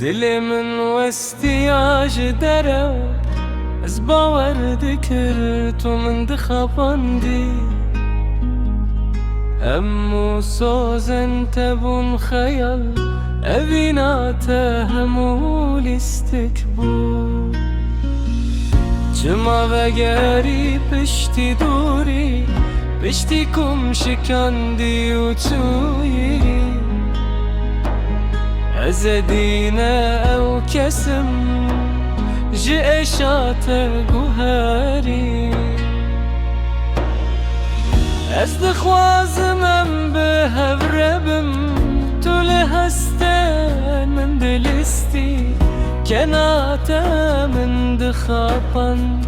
دلي من واستياج درا از باور ذكرت ومن دخبندي هم وصوز انت بون خيال ابيناته همول استكبر چما وگری پشتی دوری پشتی کم شکندی و تویی از دینه او کسم جئشات گوهری از دخوازمم به هوربم تو لهستن من دلستی کناته من دخابن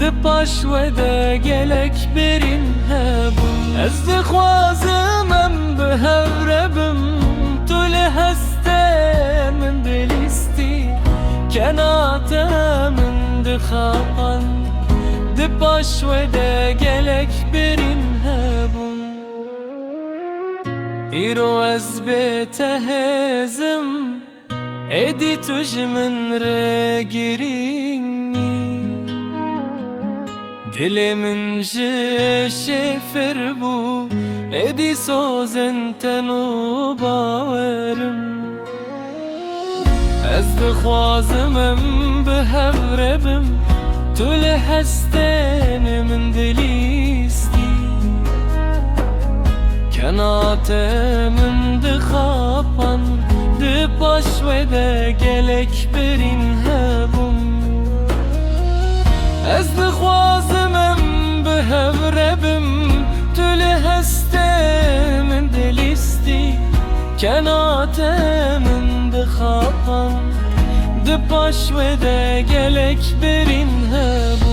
دپاش و ده گلک برین هبون از دخوازمم به هوربم تو لهستن من دلستی کناته من دخابن دپاش و ده گلک برین هبون ایرو از بیت هزم ادی توش من رگرینی دل من شفر بو ادی سوزنتن و باورم از دخوازمم به هوربم تو لهستن من دلیستی کنات من دخابن دپاش و ده گلک برین هبون از دخوازمم به هوربم تو لهسته من دلیستی کنات من دخابن دپاش و ده گلک برین هبون